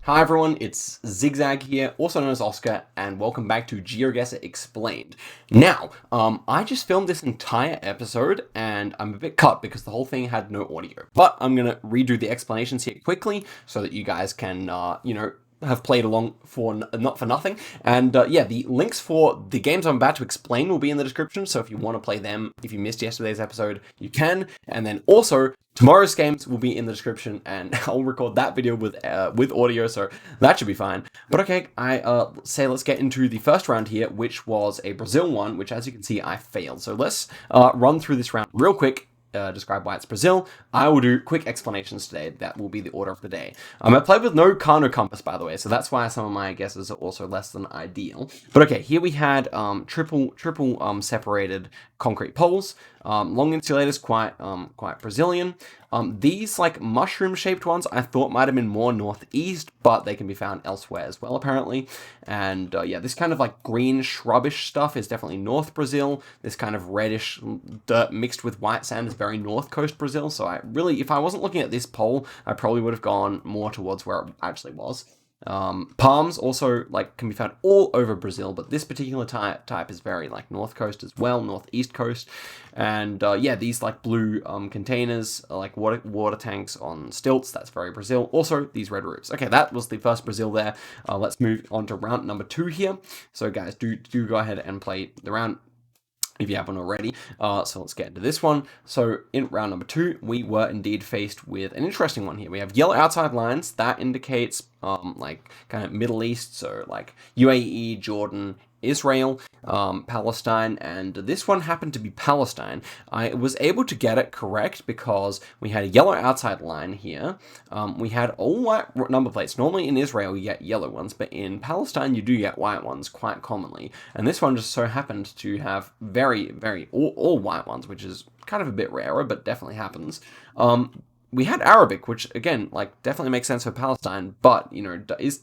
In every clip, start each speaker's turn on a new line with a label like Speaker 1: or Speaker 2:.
Speaker 1: Hi everyone, it's Zigzag here, also known as Oscar, and welcome back to Geoguessr Explained. Now, I just filmed this entire episode, and I'm a bit cut because the whole thing had no audio. But I'm gonna redo the explanations here quickly so that you guys can, have played along for not for nothing. And yeah, the links for the games I'm about to explain will be in the description, so if you want to play them, if you missed yesterday's episode, you can. And then also, tomorrow's games will be in the description, and I'll record that video with audio, so that should be fine. But okay, let's get into the first round here, which was a Brazil one, which as you can see, I failed. So let's run through this round real quick. Describe why it's Brazil. I will do quick explanations today. That will be the order of the day. I played with no Carno compass, by the way, so that's why some of my guesses are also less than ideal. But okay, here we had triple separated concrete poles, long insulators, quite Brazilian. These like mushroom shaped ones I thought might have been more northeast, but they can be found elsewhere as well apparently. And yeah, this kind of like green shrubbish stuff is definitely North Brazil. This kind of reddish dirt mixed with white sand is very North Coast Brazil. So if I wasn't looking at this pole, I probably would have gone more towards where it actually was. Palms also can be found all over Brazil, but this particular type is very North Coast as well, Northeast Coast. And yeah, these blue containers are water tanks on stilts. That's very Brazil. Also these red roofs. Okay, that was the first Brazil there. Let's move on to round number 2 here. So guys, do go ahead and play the round if you haven't already. So let's get into this one. So in round number 2, we were indeed faced with an interesting one here. We have yellow outside lines. That indicates kind of Middle East, so UAE, Jordan, Israel, Palestine, and this one happened to be Palestine. I was able to get it correct because we had a yellow outside line here. We had all white number plates. Normally in Israel you get yellow ones, but in Palestine you do get white ones quite commonly. And this one just so happened to have very, very all white ones, which is kind of a bit rarer, but definitely happens. We had Arabic, which again, definitely makes sense for Palestine, but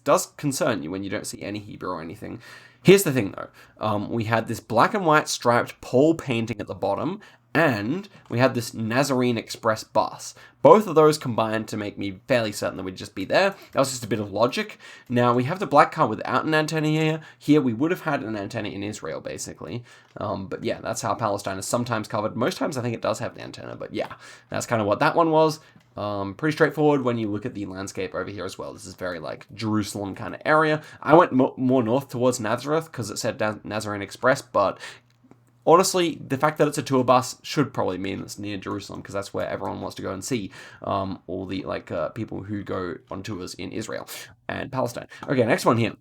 Speaker 1: does concern you when you don't see any Hebrew or anything. Here's the thing though, we had this black and white striped pole painting at the bottom, and we had this Nazarene Express bus. Both of those combined to make me fairly certain that we'd just be there. That was just a bit of logic. Now, we have the black car without an antenna here. Here, we would have had an antenna in Israel, basically. But yeah, that's how Palestine is sometimes covered. Most times, I think it does have the antenna, but yeah, that's kind of what that one was. Pretty straightforward when you look at the landscape over here as well. This is very Jerusalem kind of area. I went more north towards Nazareth because it said Nazarene Express, but honestly, the fact that it's a tour bus should probably mean it's near Jerusalem because that's where everyone wants to go and see all the people who go on tours in Israel and Palestine. Okay, next one here.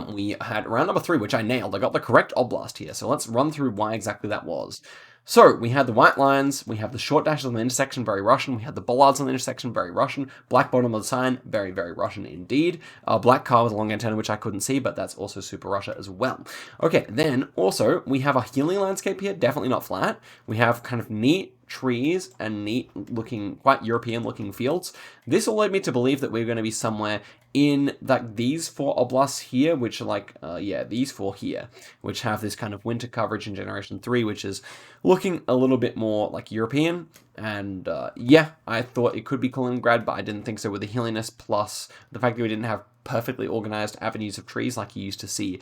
Speaker 1: We had round number 3, which I nailed. I got the correct oblast here, so let's run through why exactly that was. So, we had the white lines, we have the short dashes on the intersection, very Russian, we had the bollards on the intersection, very Russian, black bottom of the sign, very, very Russian indeed, black car with a long antenna, which I couldn't see, but that's also super Russia as well. Okay, then, also, we have a hilly landscape here, definitely not flat, we have kind of neat trees and neat looking, quite European looking fields. This all led me to believe that we're going to be somewhere in these 4 oblasts here, which are these 4 here, which have this kind of winter coverage in Generation 3, which is looking a little bit more European. And yeah, I thought it could be Kaliningrad, but I didn't think so with the hilliness, plus the fact that we didn't have perfectly organized avenues of trees like you used to see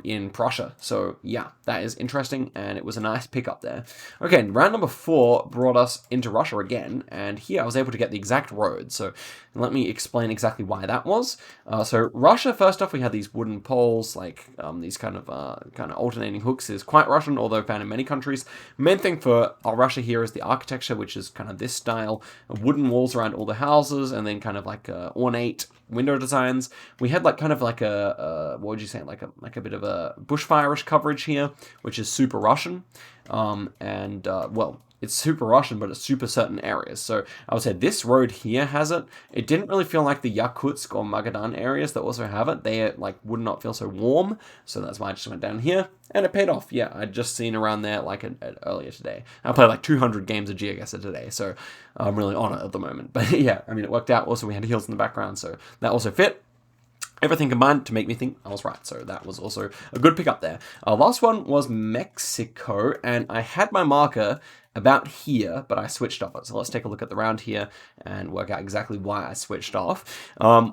Speaker 1: in Prussia. So yeah, that is interesting, and it was a nice pickup there. Okay, round number 4 brought us into Russia again, and here I was able to get the exact road. So let me explain exactly why that was. So Russia, first off, we had these wooden poles, these kind of alternating hooks is quite Russian, although found in many countries. Main thing for Russia here is the architecture, which is kind of this style, wooden walls around all the houses, and then kind of ornate window designs. We had what would you say, like a bit of a bushfire-ish coverage here, which is super Russian. Well, it's super Russian, but it's super certain areas. So I would say this road here has it. It didn't really feel like the Yakutsk or Magadan areas that also have it. They would not feel so warm. So that's why I just went down here, and it paid off. Yeah, I'd just seen around there earlier today. I played 200 games of Geoguessr today, so I'm really on it at the moment. But yeah, I mean, it worked out. Also, we had hills in the background, so that also fit. Everything combined to make me think I was right. So that was also a good pickup there. Last one was Mexico, and I had my marker about here, but I switched off it. So let's take a look at the round here and work out exactly why I switched off.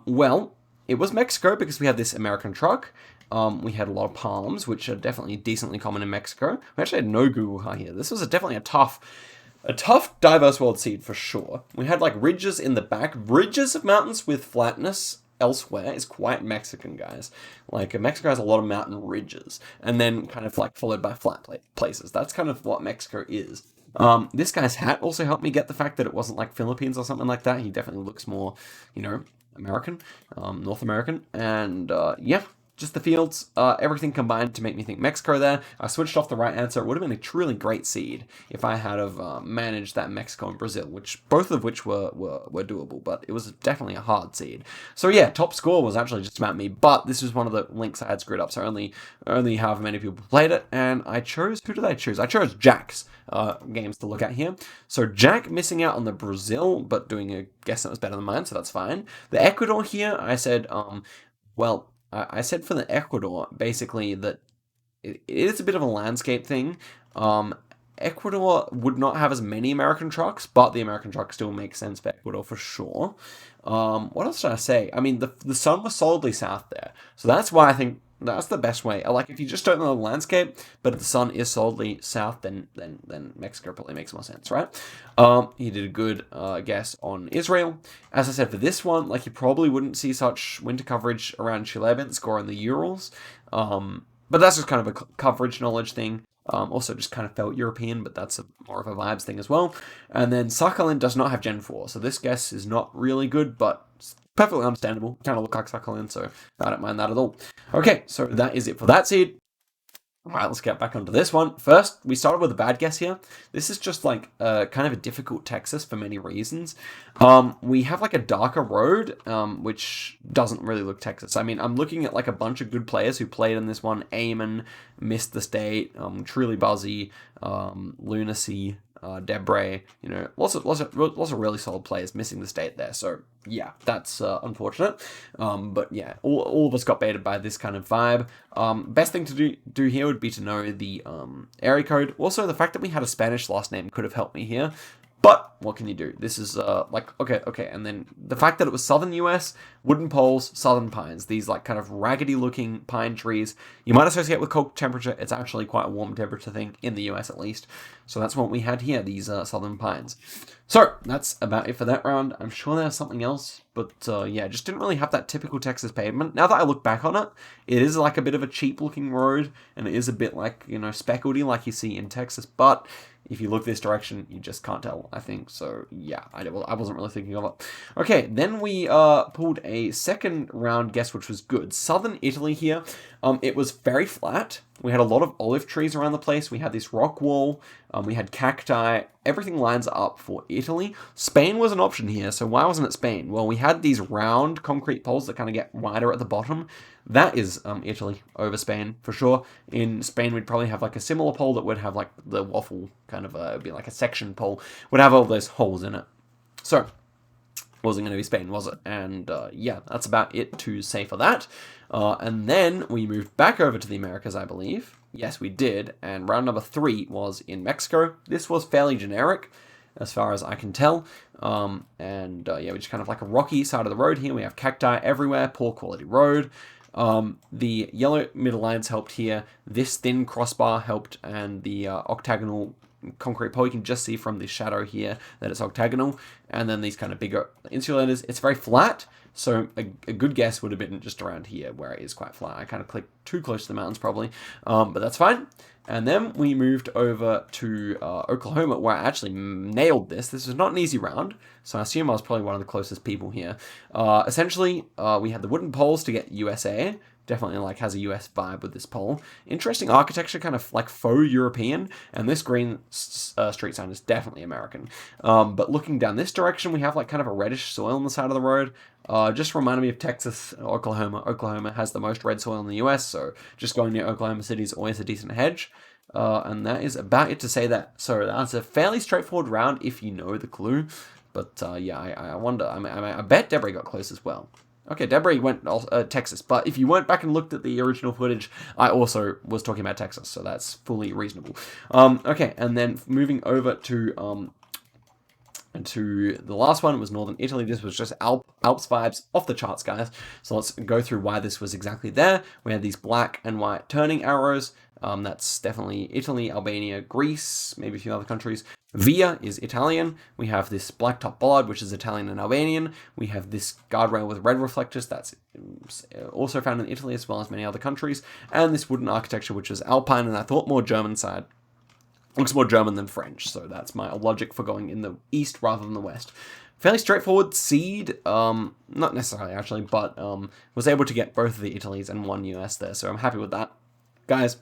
Speaker 1: Well, it was Mexico because we had this American truck. We had a lot of palms, which are definitely decently common in Mexico. We actually had no Google here. This was definitely a tough, diverse world seed for sure. We had like ridges in the back, ridges of mountains with flatness elsewhere is quite Mexican, guys. Like Mexico has a lot of mountain ridges, and then kind of like followed by flat places. That's kind of what Mexico is. This guy's hat also helped me get the fact that it wasn't like Philippines or something like that. He definitely looks more, you know, American, North American, and yeah. Just the fields, everything combined to make me think Mexico there. I switched off the right answer. It would have been a truly great seed if I had have managed that Mexico and Brazil, which both of which were doable, but it was definitely a hard seed. So yeah, top score was actually just about me, but this was one of the links I had screwed up, so only however many people played it, and I chose, who did I choose? I chose Jack's games to look at here. So Jack missing out on the Brazil, but doing a guess that was better than mine, so that's fine. The Ecuador here, I said, well, I said for the Ecuador, basically, that it is a bit of a landscape thing. Ecuador would not have as many American trucks, but the American truck still makes sense for Ecuador for sure. What else should I say? I mean, the sun was solidly south there. So that's why I think that's the best way. Like, if you just don't know the landscape, but the sun is solidly south, then Mexico probably makes more sense, right? He did a good guess on Israel. As I said, for this one, like, you probably wouldn't see such winter coverage around Chelyabinsk or in the Urals. But that's just kind of a coverage knowledge thing. Also just kind of felt European, but that's more of a vibes thing as well. And then Sakhalin does not have Gen 4, so this guess is not really good, but it's perfectly understandable. Kind of look like Sakhalin, so I don't mind that at all. Okay, so that is it for that seed. Alright, let's get back onto this one. First, we started with a bad guess here. This is just like kind of a difficult Texas for many reasons. We have like a darker road, which doesn't really look Texas. I mean, I'm looking at like a bunch of good players who played in this one. Eamon, Missed the State, Truly Buzzy, Lunacy, Debray, you know, lots of really solid players missing the state there. So yeah, that's unfortunate. But yeah, all of us got baited by this kind of vibe. Best thing to do here would be to know the area code. Also, the fact that we had a Spanish last name could have helped me here. But what can you do? This is like, okay. And then the fact that it was southern US, wooden poles, southern pines, these like kind of raggedy looking pine trees, you might associate with cold temperature. It's actually quite a warm temperature thing in the US at least. So that's what we had here, these southern pines. So that's about it for that round. I'm sure there's something else, but yeah, just didn't really have that typical Texas pavement. Now that I look back on it, it is like a bit of a cheap looking road, and it is a bit like, you know, speckledy like you see in Texas, but if you look this direction, you just can't tell, I think. So, yeah, I wasn't really thinking of it. Okay, then we pulled a second round guess, which was good. Southern Italy here. It was very flat. We had a lot of olive trees around the place. We had this rock wall. We had cacti. Everything lines up for Italy. Spain was an option here. So why wasn't it Spain? Well, we had these round concrete poles that kind of get wider at the bottom. That is Italy over Spain for sure. In Spain, we'd probably have like a similar pole that would have like the waffle kind of it'd be like a section pole, would have all those holes in it. So wasn't going to be Spain, was it? And yeah, that's about it to say for that. And then we moved back over to the Americas, I believe. Yes, we did. And round number 3 was in Mexico. This was fairly generic, as far as I can tell. And yeah, we just kind of like a rocky side of the road here. We have cacti everywhere, poor quality road. The yellow middle lines helped here. This thin crossbar helped, and the octagonal concrete pole, you can just see from the shadow here that it's octagonal, and then these kind of bigger insulators. It's very flat, so a good guess would have been just around here where it is quite flat. I kind of clicked too close to the mountains probably, but that's fine. And then we moved over to Oklahoma, where I actually nailed this. This was not an easy round, so I assume I was probably one of the closest people here. Essentially, we had the wooden poles to get USA. Definitely like has a US vibe with this pole. Interesting architecture, kind of like faux European, and this green street sign is definitely American. But looking down this direction, we have like kind of a reddish soil on the side of the road. Just reminded me of Texas, Oklahoma. Oklahoma has the most red soil in the US, so just going near Oklahoma City is always a decent hedge. And that is about it to say that. So that's a fairly straightforward round if you know the clue. But yeah, I wonder. I bet Debray got close as well. Okay, Debray went Texas, but if you went back and looked at the original footage, I also was talking about Texas, so that's fully reasonable. Okay, and then moving over to And to the last one was Northern Italy. This was just Alps vibes, off the charts, guys. So let's go through why this was exactly there. We had these black and white turning arrows. That's definitely Italy, Albania, Greece, maybe a few other countries. Via is Italian. We have this blacktop bollard, which is Italian and Albanian. We have this guardrail with red reflectors. That's also found in Italy as well as many other countries. And this wooden architecture, which is Alpine, and I thought more German side. Looks more German than French, so that's my logic for going in the east rather than the west. Fairly straightforward seed, not necessarily actually, but was able to get both of the Italies and one US there, so I'm happy with that. Guys,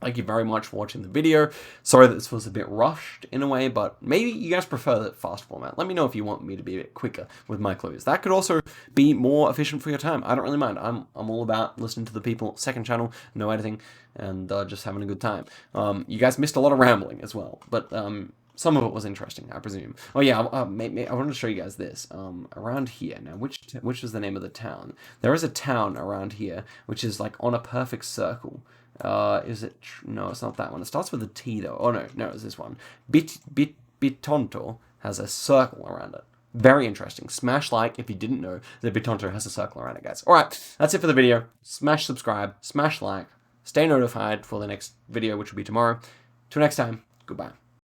Speaker 1: thank you very much for watching the video. Sorry that this was a bit rushed in a way, but maybe you guys prefer the fast format. Let me know if you want me to be a bit quicker with my clues. That could also be more efficient for your time. I don't really mind. I'm all about listening to the people. Second channel, no editing, and just having a good time. You guys missed a lot of rambling as well, but some of it was interesting, I presume. Oh yeah, I wanted to show you guys this. Around here, now which is the name of the town? There is a town around here which is like on a perfect circle. Is it? No, it's not that one. It starts with a T though. Oh no, it's this one. Bitonto has a circle around it. Very interesting. Smash like if you didn't know that Bitonto has a circle around it, guys. Alright, that's it for the video. Smash subscribe, smash like, stay notified for the next video, which will be tomorrow. Till next time, goodbye.